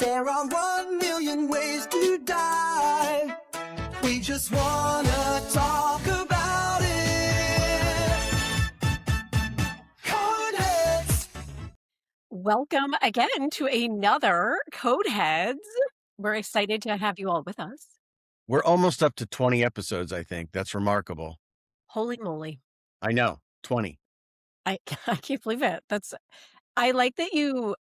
There are 1,000,000 ways to die. We just wanna talk about it. Codeheads. Welcome again to another Codeheads. We're excited to have you all with us. We're almost up to 20 episodes, I think. That's remarkable. Holy moly. I know, 20. I I can't believe it. I like that you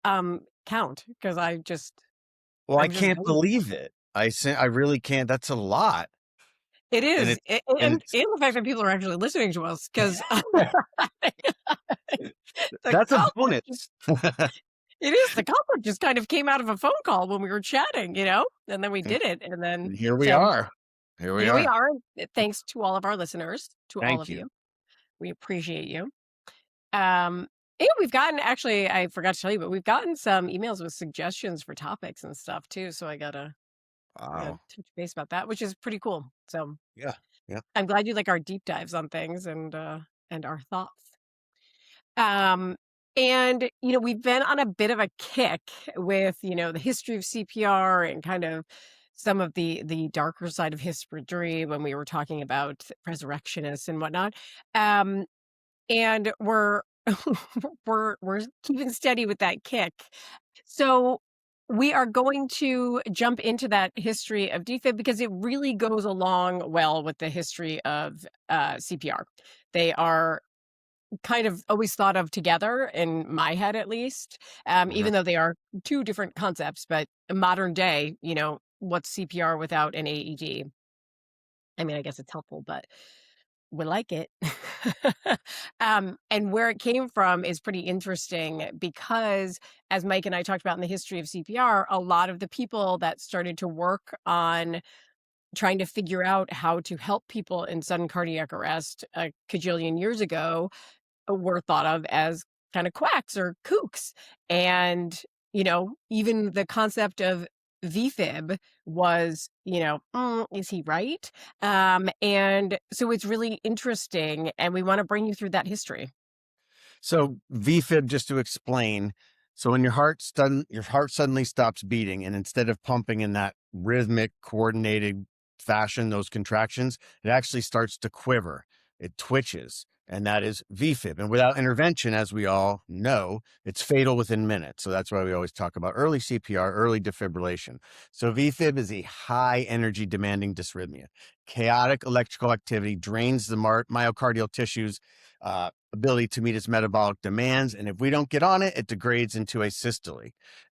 count because Well, I I'm just can't going. believe it. I really can't. That's a lot. It And is. it's and And it's the fact that people are actually listening to us because the that's a conflict just, bonus. it is the conflict just kind of came out of a phone call when we were chatting, and then we did it. And then Here we so are. Here we here we are. are. Thanks to all of our listeners, to all Thank of you. you. We appreciate you. Yeah, we've gotten actually, I forgot to tell you, but we've gotten some emails with suggestions for topics and stuff too. So I gotta Wow. touch base about that, which is pretty cool. So Yeah. Yeah. I'm glad you like our deep dives on things and our thoughts. Um and we've been on a bit of a kick with, the history of CPR and kind of some of the darker side of history when we were talking about resurrectionists and whatnot. Um and we're we're keeping steady with that kick. So we are going to jump into that history of defib because it really goes along well with the history of CPR. They are kind of always thought of together in my head, at least, Mhm. even though they are two different concepts. But modern day, what's CPR without an AED? I mean, I guess it's helpful, but we like it. And where it came from is pretty interesting because, as Mike and I talked about in the history of CPR, a lot of the people that started to work on trying to figure out how to help people in sudden cardiac arrest a cajillion years ago were thought of as kind of quacks or kooks. And, even the concept of VFib was, is he right? And so it's really interesting. And we want to bring you through that history. So VFib, just to explain, so when your heart suddenly stops beating, and instead of pumping in that rhythmic, coordinated fashion, those contractions, it actually starts to quiver. It twitches, and that is VFib. And without intervention, as we all know, it's fatal within minutes. So that's why we always talk about early CPR, early defibrillation. So VFib is a high energy demanding dysrhythmia. Chaotic electrical activity drains the myocardial tissues, ability to meet its metabolic demands. And if we don't get on it, it degrades into a systole.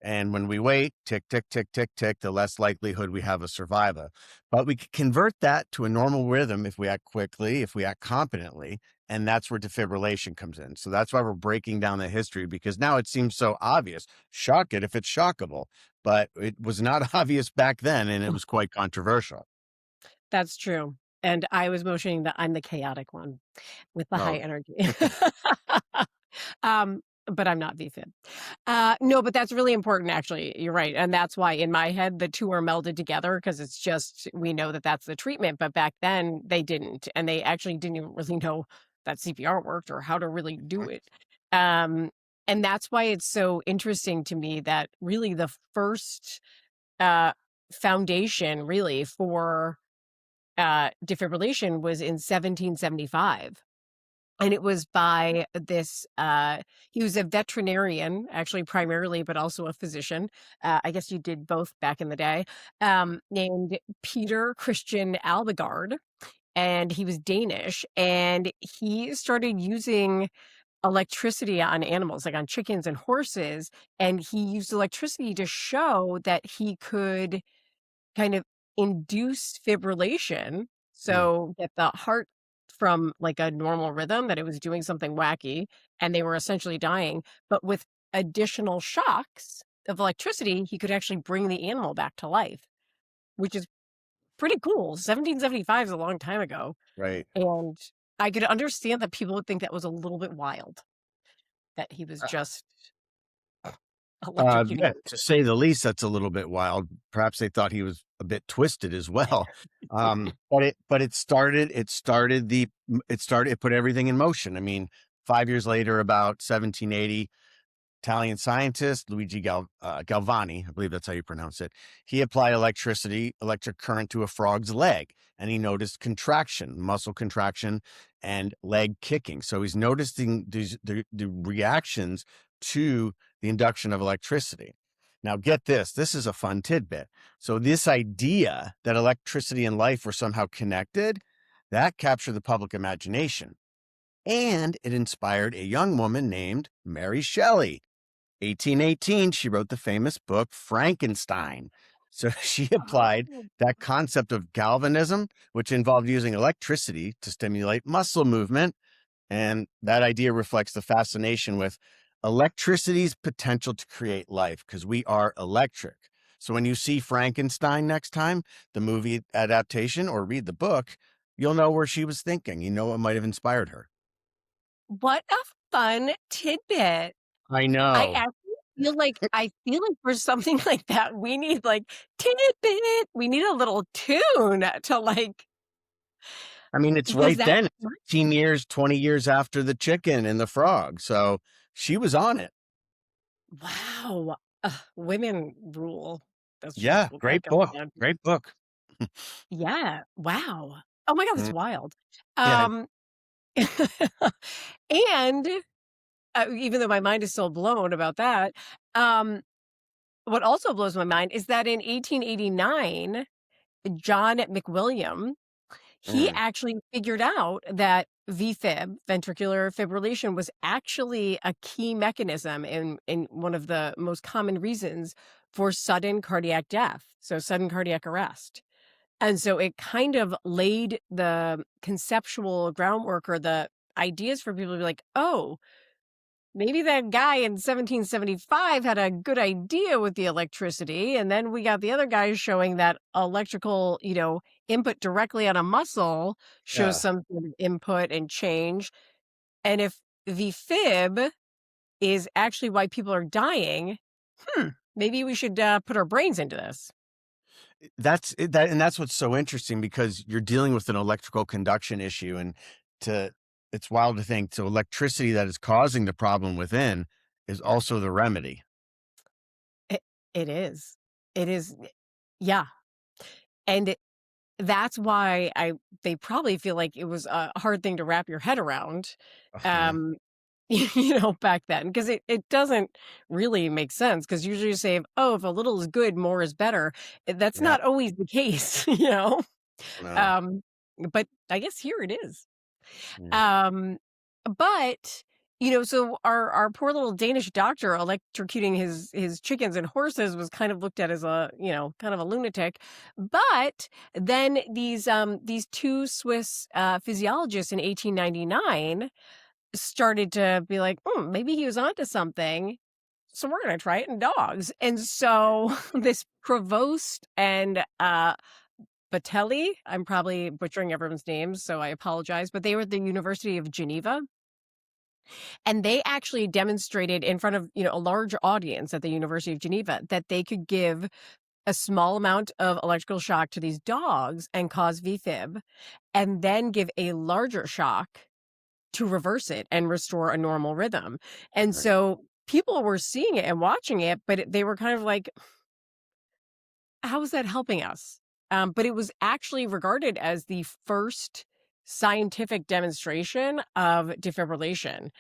And when we wait, tick, tick, tick, tick, tick, the less likelihood we have a survivor. But we can convert that to a normal rhythm if we act quickly, if we act competently. And that's where defibrillation comes in. So that's why we're breaking down the history, because now it seems so obvious. Shock it if it's shockable. But it was not obvious back then, and it was quite controversial. That's true. And I was motioning that I'm the chaotic one with the high Oh, energy. But I'm not VFib. No, but that's really important, actually. You're right. And that's why in my head, the two are melded together because it's just, we know that that's the treatment. But back then they didn't. And they actually didn't even really know that CPR worked or how to really do it. Um, and that's why it's so interesting to me that really the first uh, foundation really for defibrillation was in 1775. And it was by this, he was a veterinarian, actually, primarily, but also a physician. I guess you did both back in the day, named Peter Christian Albegard. And he was Danish. And he started using electricity on animals, like on chickens and horses. And he used electricity to show that he could kind of induce fibrillation, hmm. so get the heart from like a normal rhythm that it was doing something wacky and they were essentially dying, but with additional shocks of electricity, he could actually bring the animal back to life, which is pretty cool. 1775 is a long time ago. Right. And I could understand that people would think that was a little bit wild, that he was just electrocuting. Yeah, to say the least, that's a little bit wild. Perhaps they thought he was a bit twisted as well. It put everything in motion. I mean, 5 years later, about 1780, Italian scientist Luigi Galvani, I believe that's how you pronounce it. He applied electric current to a frog's leg, and he noticed contraction, muscle contraction, and leg kicking. So he's noticing the reactions to the induction of electricity. Now, get this. This is a fun tidbit. So this idea that electricity and life were somehow connected, that captured the public imagination. And it inspired a young woman named Mary Shelley. 1818, she wrote the famous book Frankenstein. So she applied Oh. that concept of galvanism, which involved using electricity to stimulate muscle movement. And that idea reflects the fascination with electricity's potential to create life, because we are electric. So when you see Frankenstein next time, the movie adaptation, or read the book, you'll know where she was thinking. You know what might have inspired her. What a fun tidbit. I I know. actually feel like for something like that, we need, like, tidbit. We need a little tune to, like I mean, it's because right that's then, 15 years, 20 years after the chicken and the frog. So she was on it. wow. Women rule. That's just Yeah, what that great comes book. down to. Great book. Yeah, wow. Oh my god, that's Mm, wild. yeah. Um, and, even though my mind is still blown about that, um, what also blows my mind is that in 1889, John McWilliam, he Mm, actually figured out that VFib, ventricular fibrillation, was actually a key mechanism in one of the most common reasons for sudden cardiac death, so sudden cardiac arrest. And so it kind of laid the conceptual groundwork or the ideas for people to be like, oh, maybe that guy in 1775 had a good idea with the electricity. And then we got the other guys showing that electrical, input directly on a muscle shows yeah. some sort of input and change. And if the fib is actually why people are dying, maybe we should put our brains into this. That's it, that, and that's what's so interesting, because you're dealing with an electrical conduction issue, and to it's wild to think, so electricity that is causing the problem within is also the remedy. It, it is. It is. Yeah. And that's why they probably feel like it was a hard thing to wrap your head around, Oh, yeah. um, back then, because it doesn't really make sense. Because usually you say, oh, if a little is good, more is better. That's Yeah. not always the case, No. Um, but I guess here it is. Yeah. Um, but so our poor little Danish doctor electrocuting his chickens and horses was kind of looked at as a kind of a lunatic. But then these two Swiss physiologists in 1899 started to be like, maybe he was onto something. So we're gonna try it in dogs. And so this Provost and Batelli, I'm probably butchering everyone's names, so I apologize, but they were at the University of Geneva, and they actually demonstrated in front of, a large audience at the University of Geneva that they could give a small amount of electrical shock to these dogs and cause VFib, and then give a larger shock to reverse it and restore a normal rhythm. And Right. so people were seeing it and watching it, but they were kind of like, how is that helping us? But it was actually regarded as the first scientific demonstration of defibrillation,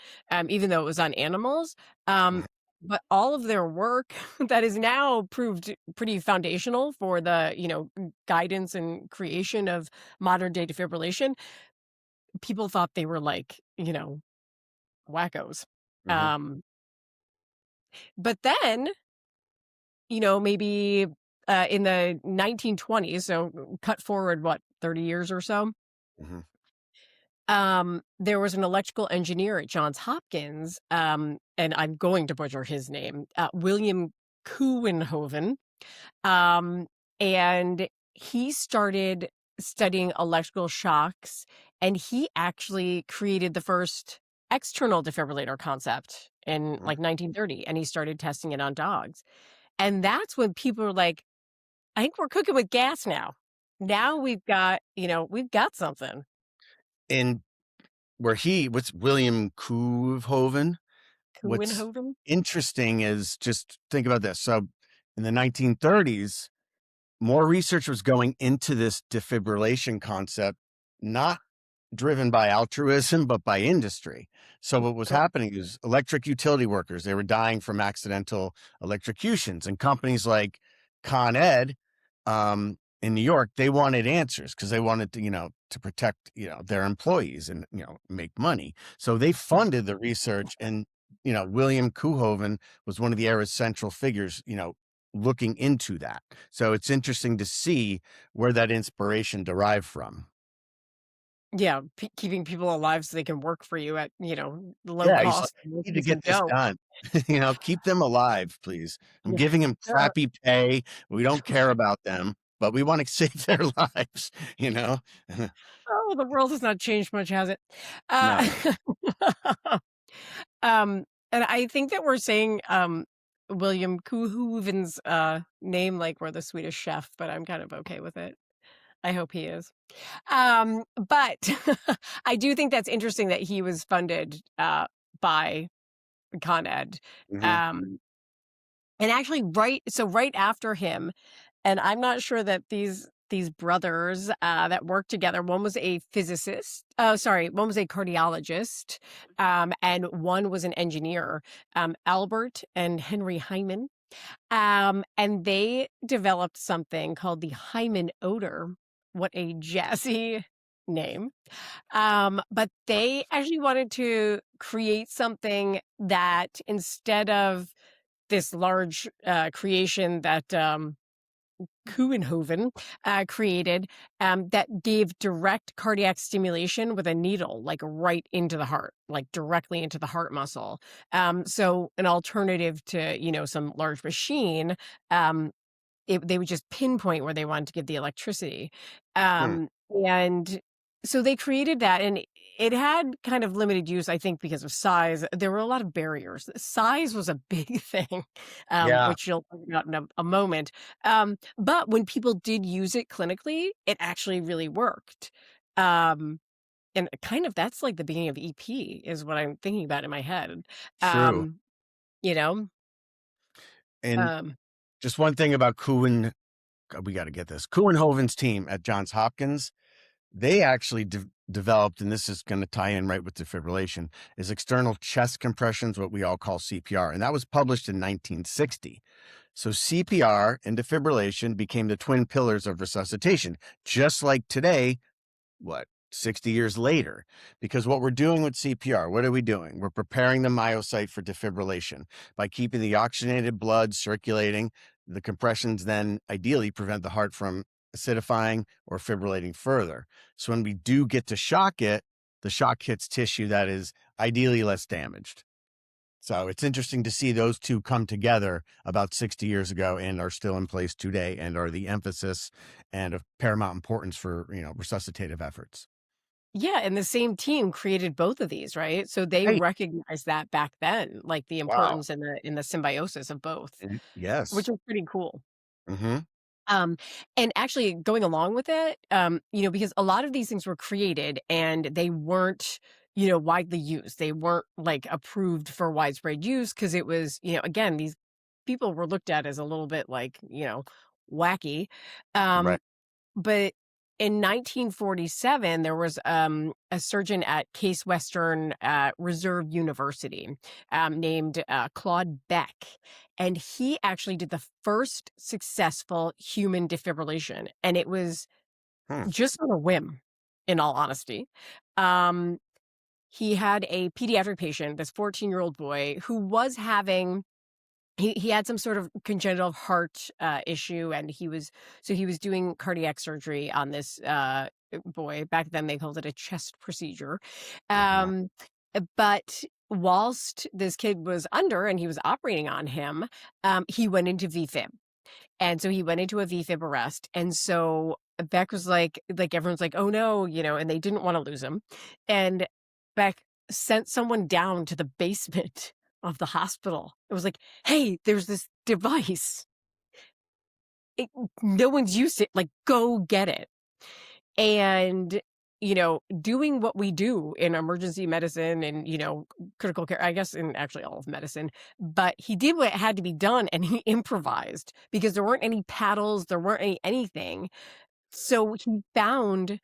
even though it was on animals. Um, Mhm. but all of their work that is now proved pretty foundational for the, guidance and creation of modern day defibrillation, people thought they were like, wackos. Mhm. Um, but then maybe in the 1920s, so cut forward, what, 30 years or so, Mhm. there was an electrical engineer at Johns Hopkins, and I'm going to butcher his name, William Kuenhoven, um, and he started studying electrical shocks, and he actually created the first external defibrillator concept in Mhm. like 1930, and he started testing it on dogs. And that's when people are like, I think we're cooking with gas now. Now we've got something. And what's William Coehoven? what's Coenhoven? interesting is just think about this. So in the 1930s, more research was going into this defibrillation concept, not driven by altruism, but by industry. So what was Correct. happening is electric utility workers, they were dying from accidental electrocutions, and companies like Con Ed in New York, they wanted answers because they wanted to, to protect, their employees and, make money. So they funded the research, and, William Coehoven was one of the era's central figures, looking into that. So it's interesting to see where that inspiration derived from. Yeah, keeping people alive so they can work for you at, low Yeah, he's like, cost "I need to workers who get this don't. done." Keep them alive, please. I'm Yeah. giving them Uh, crappy pay. We don't care about them, but we wanna save their lives, you know? oh, the world has not changed much, has it? No. Uh, um, and I think that we're saying, William Coehooven's, name like we're the Swedish chef, but I'm kind of okay with it. I hope he is. But I do think that's interesting that he was funded, by Con Ed. Mhm. Um, and actually right after him, and I'm not sure that these brothers, that worked together, one was a physicist sorry, one was a cardiologist, and one was an engineer, Albert and Henry Hyman. And they developed something called the Hyman odor. What a jazzy name. But they actually wanted to create something that instead of this large creation that Kuenhoven created, that gave direct cardiac stimulation with a needle, like right into the heart, like directly into the heart muscle. So an alternative to, some large machine, um, they would just pinpoint where they wanted to give the electricity. Hmm. And so they created that, and it had kind of limited use, I think, because of size. There were a lot of barriers. Size was a big thing, Yeah, which you'll talk about in a moment. But when people did use it clinically, it actually really worked. Um, and kind of that's like the beginning of EP is what I'm thinking about in my head. true. Um, you know, And um, just one thing about we gotta get this. Coenhoven's team at Johns Hopkins, they actually developed, and this is gonna tie in right with defibrillation, is external chest compressions, what we all call CPR, and that was published in 1960. So CPR and defibrillation became the twin pillars of resuscitation, just like today, what, 60 years later? Because what we're doing with CPR, what are we doing? We're preparing the myocyte for defibrillation by keeping the oxygenated blood circulating. The compressions then ideally prevent the heart from acidifying or fibrillating further. So when we do get to shock it, the shock hits tissue that is ideally less damaged. So it's interesting to see those two come together about 60 years ago and are still in place today and are the emphasis and of paramount importance for, resuscitative efforts. Yeah, and the same team created both of these, right? So they Right. recognized that back then, like the Wow. importance and the symbiosis of both, which Yes. is pretty cool. Mhm. Um, and actually going along with it, because a lot of these things were created and they weren't, widely used. They weren't like approved for widespread use because it was, again, these people were looked at as a little bit like, wacky. Right. Um, but in 1947, there was a surgeon at Case Western Reserve University named Claude Beck. And he actually did the first successful human defibrillation. And it was Hmm. just on a whim, in all honesty. Um, he had a pediatric patient, this 14-year-old boy, who was having he had some sort of congenital heart issue, and he was doing cardiac surgery on this boy. Back then they called it a chest procedure. Uh-huh. um but whilst this kid was under and he was operating on him, he went into VFib. And so he went into a VFib arrest. And so Beck was like everyone's like, oh no, and they didn't want to lose him. And Beck sent someone down to the basement of the hospital. It was like, hey, there's this device. It, no one's used it. Like, go get it. And doing what we do in emergency medicine and, critical care, I guess in actually all of medicine, but he did what had to be done and he improvised because there weren't any paddles, there weren't anything. So he found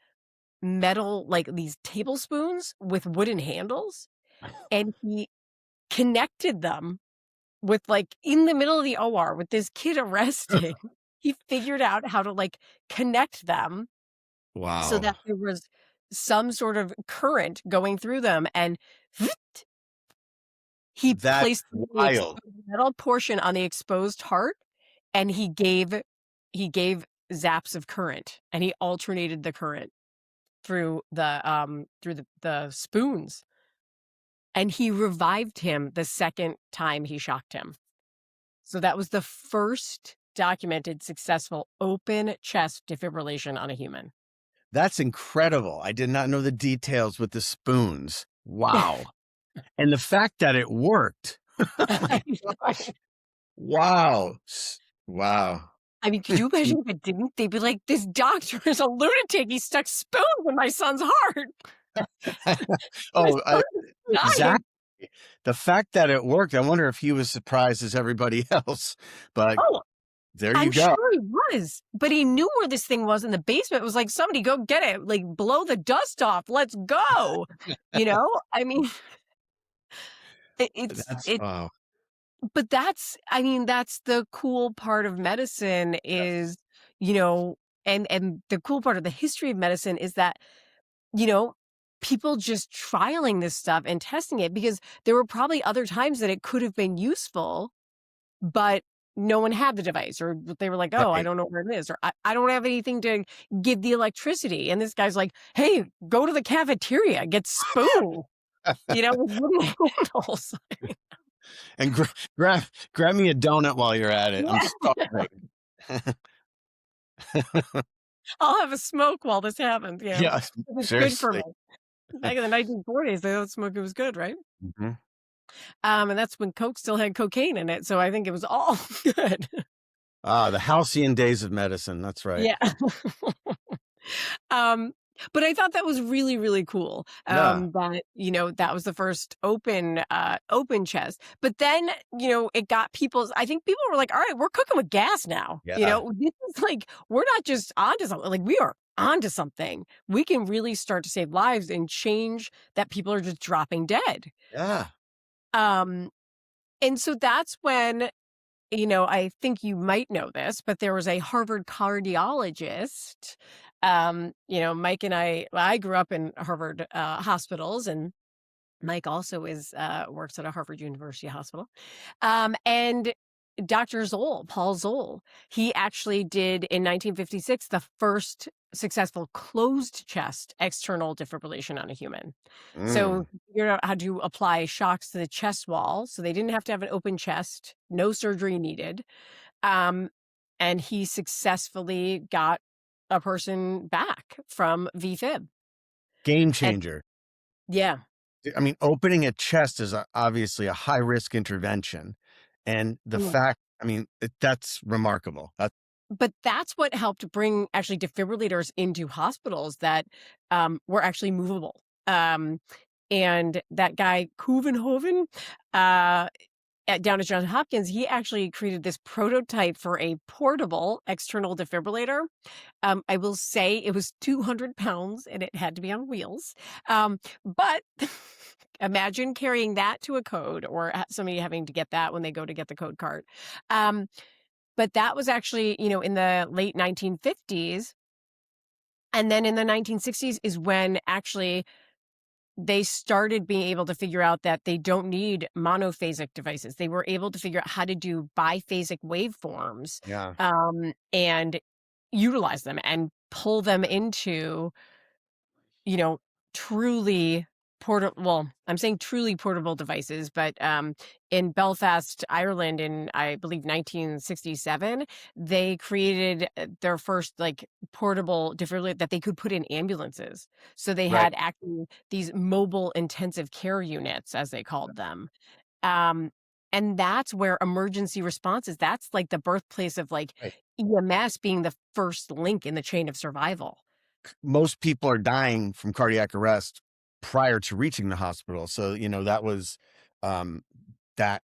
metal, like these tablespoons with wooden handles, and he connected them with like in the middle of the OR with this kid arrested. He figured out how to like connect them so Wow. that there was some sort of current going through them, and he That's placed the wild. metal portion on the exposed heart, and he gave zaps of current, and he alternated the current through the spoons, and he revived him the second time he shocked him. So that was the first documented successful open chest defibrillation on a human. That's incredible. I did not know the details with the spoons. Wow. And the fact that it worked. Oh my gosh. Wow. Wow. I mean, could you imagine if it didn't? They'd be like, "This doctor is a lunatic. He stuck spoons in my son's heart." My Oh, son is dying. exactly. The fact that it worked, I wonder if he was surprised as everybody else. But Oh, there you I'm go. sure he was, but he knew where this thing was in the basement. It was like, "Somebody go get it. Like, blow the dust off. Let's go." I mean, it's That's it wow. but that's the cool part of medicine is, you know, and the cool part of the history of medicine is that, you know, people just trialing this stuff and testing it because there were probably other times that it could have been useful, but no one had the device, or they were like, "Oh, I Right. don't know where it is," or I don't have anything to give the electricity. And this guy's like, "Hey, go to the cafeteria, get spoon, with wooden handles." And grab me a donut while you're at it. I'm Yeah. starving. I'll have a smoke while this happens, Yeah, 'cause it's good for me. seriously. Back in the 1940s, they thought smoking was good, right? Mhm. And that's when Coke still had cocaine in it, so I think it was all good. Ah, the halcyon days of medicine. That's right. Yeah. Um, but I thought that was really, really cool, Yeah. that was the first open chest. But then, it got I think people were like, "All right, we're cooking with gas now." Yeah. This is like, we're not just onto something, like, we are onto something. We can really start to save lives and change that people are just dropping dead. Yeah. Um, and so that's when, I think you might know this, but there was a Harvard cardiologist. Mike and I grew up in Harvard hospitals, and Mike also works at a Harvard University hospital. And Dr. Paul Zoll, he actually did in 1956 the first successful closed chest external defibrillation on a human. So Mm. he figured out how to apply shocks to the chest wall, so they didn't have to have an open chest, no surgery needed. Um, and he successfully got a person back from VFib. Game And changer. yeah. I mean, opening a chest is obviously a high risk intervention. And the fact, I mean, that's remarkable. But that's what helped bring actually defibrillators into hospitals that were actually movable. And that guy Kuvenhoven down at Johns Hopkins, he actually created this prototype for a portable external defibrillator. I will say it was 200 pounds and it had to be on wheels. But imagine carrying that to a code, or somebody having to get that when they go to get the code card. But that was actually, in the late 1950s. And then in the 1960s is when actually they started being able to figure out that they don't need monophasic devices. They were able to figure out how to do biphasic waveforms, Yeah. and utilize them and pull them into, you know, truly portable. Well, I'm saying truly portable devices, but in Belfast, Ireland, in I believe 1967, they created their first like portable defibrillator that they could put in ambulances. So they Right. had actually these mobile intensive care units, as they called them. Um, and that's where emergency responses. That's like the birthplace of like Right. EMS being the first link in the chain of survival. most people are dying from cardiac arrest prior to reaching the hospital. So, um, that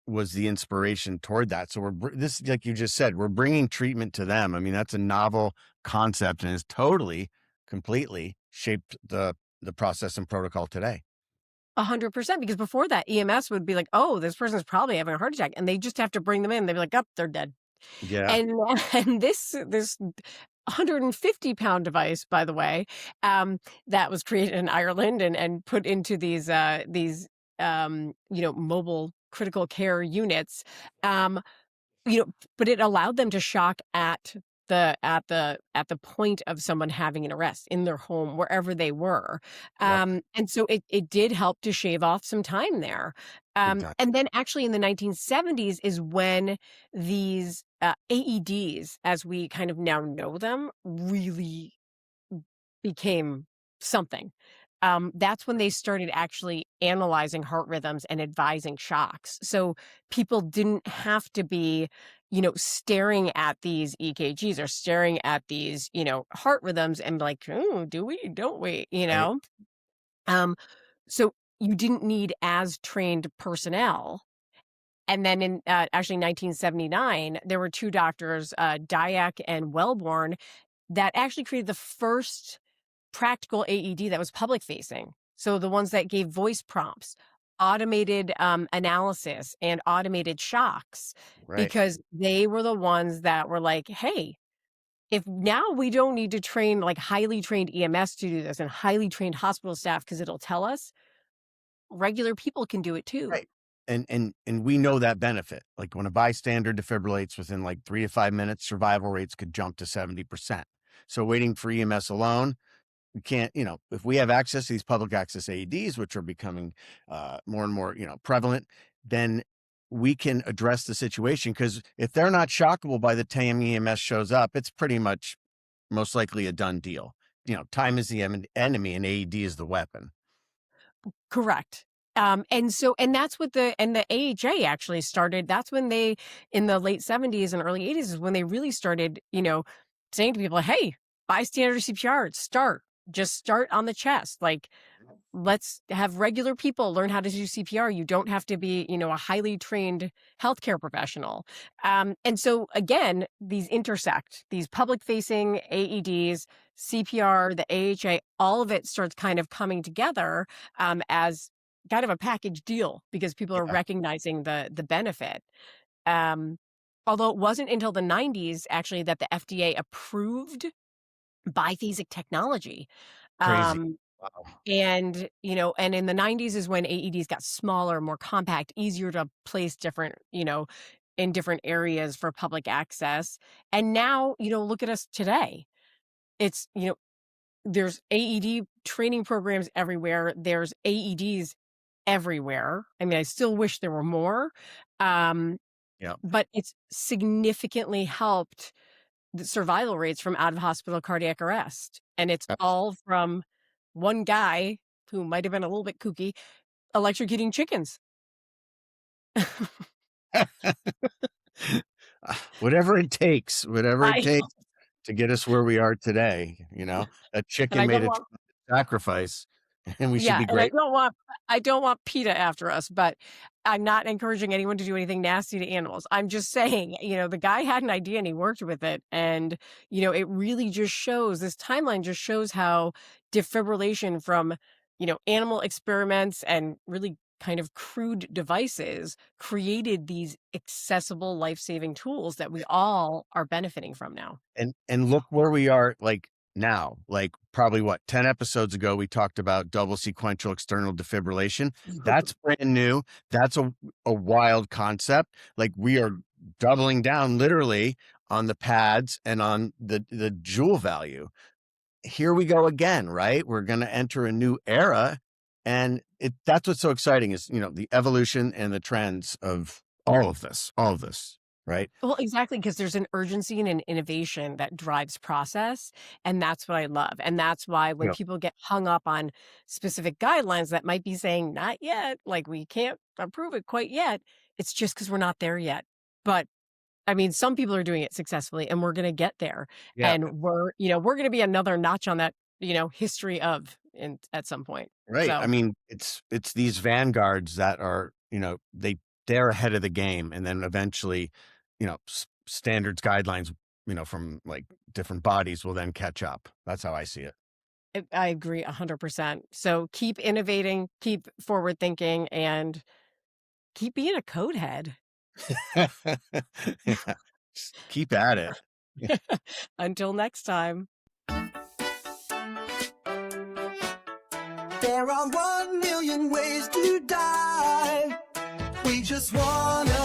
was the inspiration toward that. So this, like you just said, we're bringing treatment to them. I mean, that's a novel concept and has totally, completely shaped the process and protocol today. 100%, because before that, EMS would be like, "Oh, this person's probably having a heart attack," and they just have to bring them in. They'd be like, "Oh, they're dead." Yeah. And and this 150-pound device, by the way, that was created in Ireland and put into these mobile critical care units, um, but it allowed them to shock at the point of someone having an arrest in their home, wherever they were. Yep. And so it did help to shave off some time there. Big time. And then actually in the 1970s is when these AEDs, as we kind of now know them, really became something. That's when they started actually analyzing heart rhythms and advising shocks. So people didn't have to be, staring at these EKGs or staring at these, heart rhythms and be like, oh, do we? Don't we? Right. Um, so you didn't need as trained personnel. And then in actually 1979, there were two doctors, Dyack and Wellborn, that actually created the first practical AED that was public facing. So the ones that gave voice prompts, automated analysis, and automated shocks, Right. because they were the ones that were like, hey, if now we don't need to train like highly trained EMS to do this and highly trained hospital staff because it'll tell us, regular people can do it too. Right. And we know that benefit. Like when a bystander defibrillates within like 3 to 5 minutes, survival rates could jump to 70%. So waiting for EMS alone, we can't, if we have access to these public access AEDs, which are becoming more and more, prevalent, then we can address the situation. Because if they're not shockable by the time EMS shows up, it's pretty much most likely a done deal. Time is the enemy and AED is the weapon. Correct. And that's what the AHA actually started. That's when they, in the late 70s and early 80s, is when they really started, saying to people, hey, bystander CPR, just start on the chest. Like, let's have regular people learn how to do CPR. You don't have to be, a highly trained healthcare professional. And so again, these intersect, these public facing AEDs, CPR, the AHA, all of it starts kind of coming together as kind of a package deal because people are Yeah. recognizing the benefit. Um, Although it wasn't until the 90s actually that the FDA approved biphasic technology. Crazy. Um, Wow. and in the 90s is when AEDs got smaller, more compact, easier to place different, in different areas for public access. And now, look at us today. It's, there's AED training programs everywhere. There's AEDs everywhere. I mean, I still wish there were more. Um, Yeah. but it's significantly helped the survival rates from out of hospital cardiac arrest. And it's all from one guy who might have been a little bit kooky electrocuting chickens. Whatever it takes, whatever it I takes to get us where we are today. That and chicken I made don't a want sacrifice, and we should Yeah, be and great. I don't want PETA after us, but I'm not encouraging anyone to do anything nasty to animals. I'm just saying, the guy had an idea and he worked with it. And, it really just shows this timeline just shows how defibrillation from, animal experiments and really kind of crude devices created these accessible life-saving tools that we all are benefiting from now. And look where we are, like now, like probably what 10 episodes ago we talked about double sequential external defibrillation. That's brand new. That's a wild concept. Like we are doubling down literally on the pads and on the joule value. Here we go again, right? We're going to enter a new era, and that's what's so exciting is, the evolution and the trends of all of this, right? Well, exactly, because there's an urgency and an innovation that drives process, and that's what I love, and that's why when Yeah. people get hung up on specific guidelines that might be saying, "Not yet," like, "We can't approve it quite yet," it's just because 'cause we're not there yet. But I mean, some people are doing it successfully, and we're gonna get there, Yeah. and we're gonna be another notch on that, history of in at some point. Right. I So, mean, it's these vanguards that are, they're ahead of the game, and then eventually, standards guidelines, from like different bodies will then catch up. That's how I see it. I agree 100%. So, keep innovating, keep forward thinking, and keep being a code head. Yeah. Just keep at it. Yeah. Until next time. There are 1 million ways to die. We just wanna